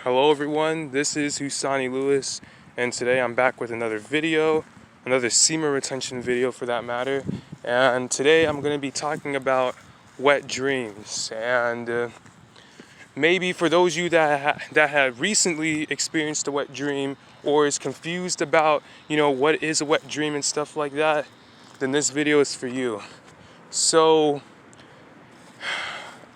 Hello everyone, this is Husani Lewis, and today I'm back with another video, another semen retention video for that matter. And today I'm going to be talking about wet dreams. And maybe for those of you that have recently experienced a wet dream or is confused about, what is a wet dream and stuff like that, then this video is for you. So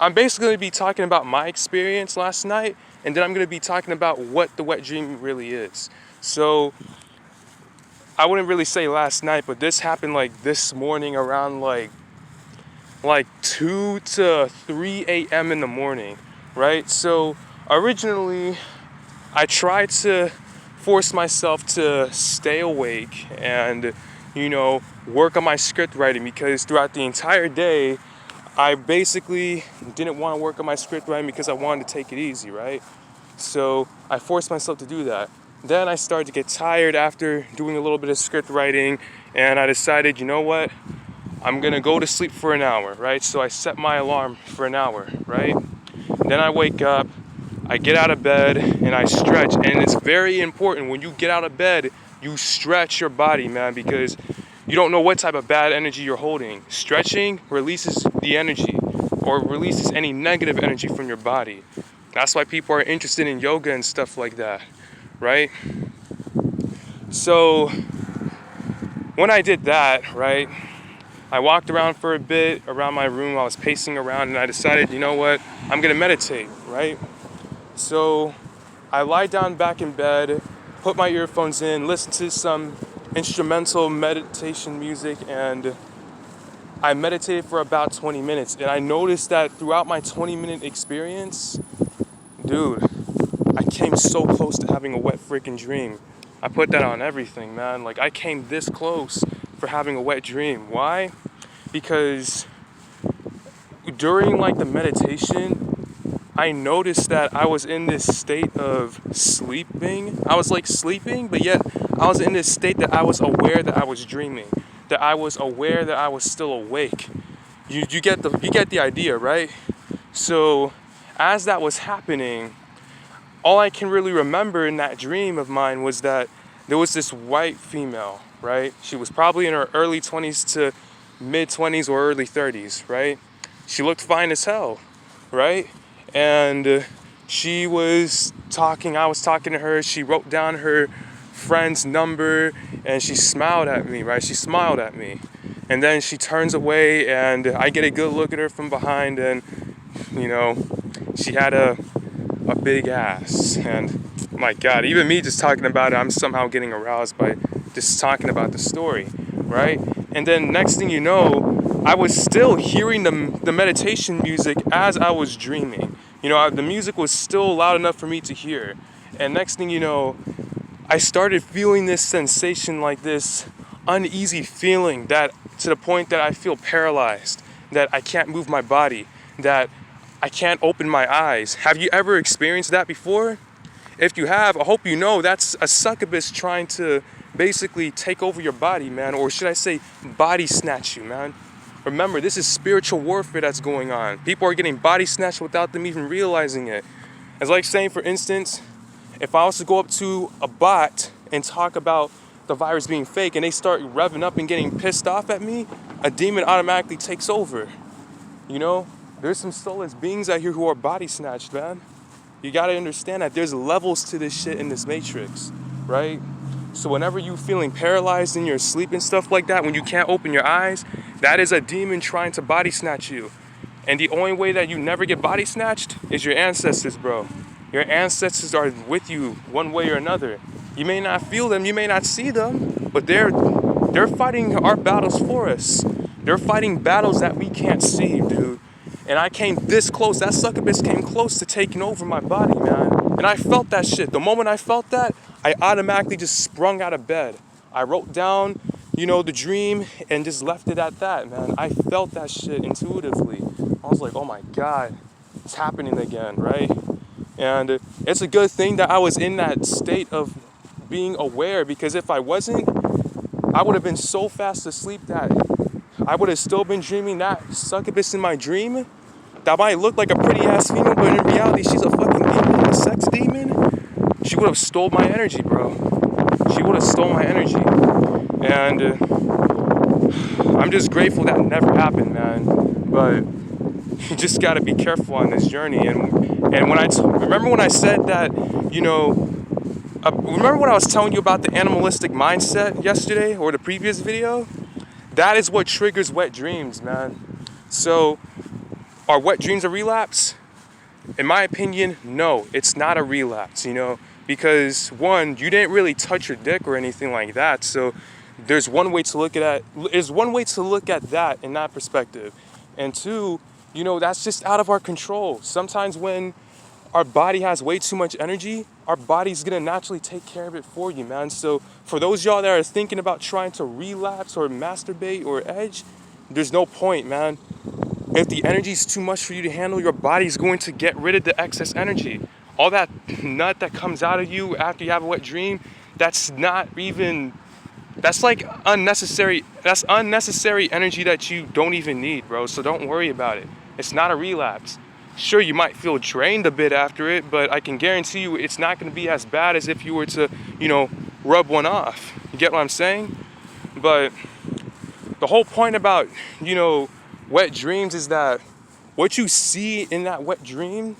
I'm basically going to be talking about my experience last night, and then I'm going to be talking about what the wet dream really is. So I wouldn't really say last night, but this happened like this morning around like 2 to 3 a.m. in the morning, right? So originally I tried to force myself to stay awake and, work on my script writing, because throughout the entire day I basically didn't want to work on my script writing because I wanted to take it easy, right? So I forced myself to do that. Then I started to get tired after doing a little bit of script writing, and I decided, you know what? I'm gonna go to sleep for an hour, right? So I set my alarm for an hour, right? Then I wake up, I get out of bed, and I stretch. And it's very important when you get out of bed, you stretch your body, man, because you don't know what type of bad energy you're holding. Stretching releases the energy or releases any negative energy from your body. That's why people are interested in yoga and stuff like that, right? So when I did that, right, I walked around for a bit around my room. I was pacing around and I decided, you know what, I'm gonna meditate, right? So I lie down back in bed, put my earphones in, listen to some instrumental meditation music, and I meditated for about 20 minutes. And I noticed that throughout my 20-minute experience, dude, I came so close to having a wet freaking dream. I put that on everything, man. Like, I came this close for having a wet dream. Why? Because during the meditation, I noticed that I was in this state of sleeping. I was sleeping, but yet I was in this state that I was aware that I was dreaming, that I was aware that I was still awake. You get the idea, right? So as that was happening, all I can really remember in that dream of mine was that there was this white female, right? She was probably in her early 20s to mid 20s or early 30s, right? She looked fine as hell, right? And she was talking, I was talking to her. She wrote down her friend's number and she smiled at me, right? She smiled at me. And then she turns away and I get a good look at her from behind, and, she had a big ass. And my God, even me just talking about it, I'm somehow getting aroused by just talking about the story, right? And then next thing you know, I was still hearing the meditation music as I was dreaming. The music was still loud enough for me to hear. And next thing you know, I started feeling this sensation, like this uneasy feeling, that to the point that I feel paralyzed, that I can't move my body, that I can't open my eyes. Have you ever experienced that before? If you have, I hope you know that's a succubus trying to basically take over your body, man, or should I say body snatch you, man. Remember, this is spiritual warfare that's going on. People are getting body snatched without them even realizing it. It's like saying, for instance, if I was to go up to a bot and talk about the virus being fake and they start revving up and getting pissed off at me, a demon automatically takes over. There's some soulless beings out here who are body snatched, man. You gotta understand that there's levels to this shit in this matrix, right? So whenever you feeling paralyzed in your sleep and stuff like that, when you can't open your eyes, that is a demon trying to body snatch you. And the only way that you never get body snatched is your ancestors, bro. Your ancestors are with you one way or another. You may not feel them, you may not see them, but they're fighting our battles for us. They're fighting battles that we can't see, dude. And I came this close. That succubus came close to taking over my body, man. And I felt that shit. The moment I felt that, I automatically just sprung out of bed. I wrote down, the dream and just left it at that, man. I felt that shit intuitively. I was like, oh my God, it's happening again, right? And it's a good thing that I was in that state of being aware, because if I wasn't, I would have been so fast asleep that I would have still been dreaming that succubus in my dream. That might look like a pretty ass female, but in reality, she's a fucking demon, a sex demon. would have stole my energy, bro. She would have stole my energy. And I'm just grateful that never happened, man. But you just got to be careful on this journey. And when remember when I said that, remember when I was telling you about the animalistic mindset yesterday or the previous video? That is what triggers wet dreams, man. So, are wet dreams a relapse? In my opinion, no, it's not a relapse, because one, you didn't really touch your dick or anything like that. So there's one way to look at that in that perspective. And two, that's just out of our control. Sometimes when our body has way too much energy, our body's gonna naturally take care of it for you, man. So for those y'all that are thinking about trying to relapse or masturbate or edge, there's no point, man. If the energy's too much for you to handle, your body's going to get rid of the excess energy. All that nut that comes out of you after you have a wet dream, that's like unnecessary. That's unnecessary energy that you don't even need, bro. So don't worry about it. It's not a relapse. Sure, you might feel drained a bit after it, but I can guarantee you it's not going to be as bad as if you were to, rub one off. You get what I'm saying? But the whole point about, wet dreams is that what you see in that wet dream,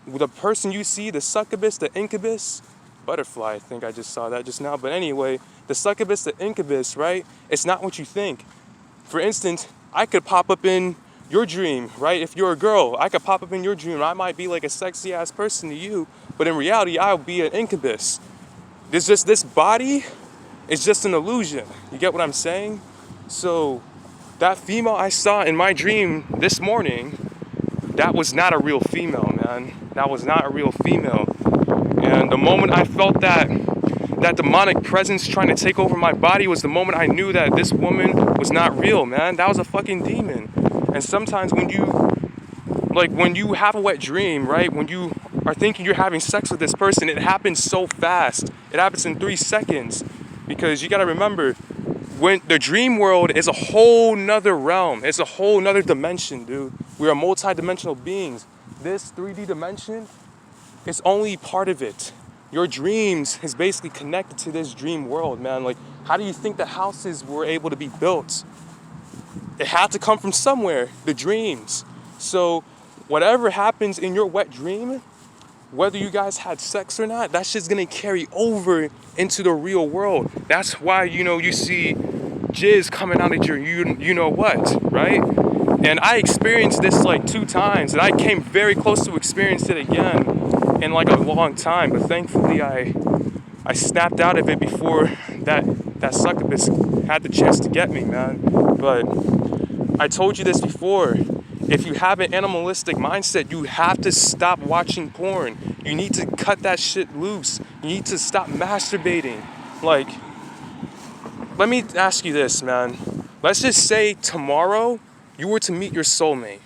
the person you see, the succubus, the incubus, butterfly, I think I just saw that just now. But anyway, the succubus, the incubus, right? It's not what you think. For instance, I could pop up in your dream, right? If you're a girl, I could pop up in your dream. I might be like a sexy ass person to you, but in reality, I'll be an incubus. This body is just an illusion. You get what I'm saying? So that female I saw in my dream this morning, that was not a real female, man. That was not a real female. And the moment I felt that demonic presence trying to take over my body was the moment I knew that this woman was not real, man. That was a fucking demon. And sometimes when you have a wet dream, right? When you are thinking you're having sex with this person, it happens so fast. It happens in 3 seconds. Because you gotta remember, when the dream world is a whole nother realm. It's a whole nother dimension, dude. We are multi-dimensional beings. This 3D dimension is only part of it. Your dreams is basically connected to this dream world, man. Like, how do you think the houses were able to be built? It had to come from somewhere, the dreams. So whatever happens in your wet dream, whether you guys had sex or not, that's just gonna carry over into the real world. That's why, you see jizz coming out of your you know what, right? And I experienced this like 2 times, and I came very close to experience it again in like a long time. But thankfully I snapped out of it before that succubus had the chance to get me, man. But I told you this before. If you have an animalistic mindset, you have to stop watching porn. You need to cut that shit loose. You need to stop masturbating. Like, let me ask you this, man. Let's just say tomorrow you were to meet your soulmate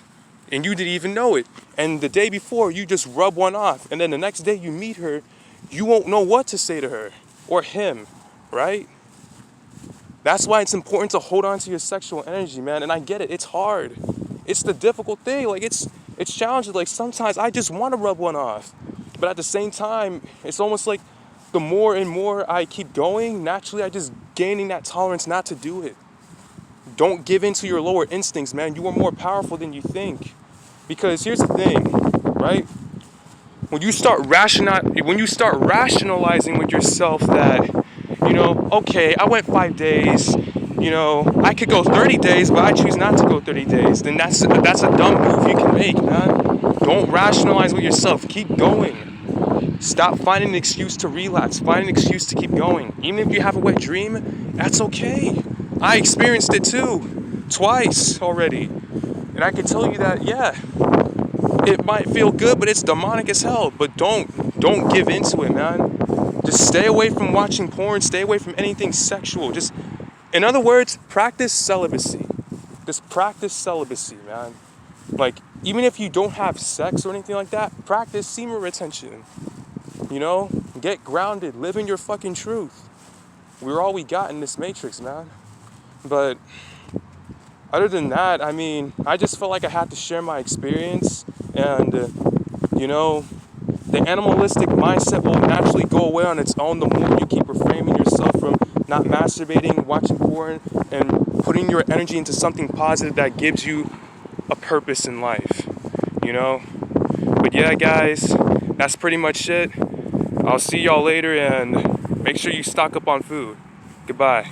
and you didn't even know it. And the day before you just rub one off. And then the next day you meet her, you won't know what to say to her or him, right? That's why it's important to hold on to your sexual energy, man. And I get it. It's hard. It's the difficult thing. Like, it's challenging. Like, sometimes I just want to rub one off. But at the same time, it's almost like the more and more I keep going, naturally I just gaining that tolerance not to do it. Don't give in to your lower instincts, man. You are more powerful than you think. Because here's the thing, right? When you start rationalizing with yourself that, okay, I went 5 days, I could go 30 days, but I choose not to go 30 days, then that's a dumb move you can make, man. Don't rationalize with yourself. Keep going. Stop finding an excuse to relapse. Find an excuse to keep going. Even if you have a wet dream, that's okay. I experienced it too, twice already. And I can tell you that, yeah, it might feel good, but it's demonic as hell. But don't give into it, man. Just stay away from watching porn. Stay away from anything sexual. Just, in other words, practice celibacy. Just practice celibacy, man. Like, even if you don't have sex or anything like that, practice semen retention. Get grounded. Live in your fucking truth. We're all we got in this matrix, man. But other than that, I mean, I just felt like I had to share my experience. And, the animalistic mindset will naturally go away on its own the more you keep reframing yourself from not masturbating, watching porn, and putting your energy into something positive that gives you a purpose in life, you know? But yeah, guys, that's pretty much it. I'll see y'all later, and make sure you stock up on food. Goodbye.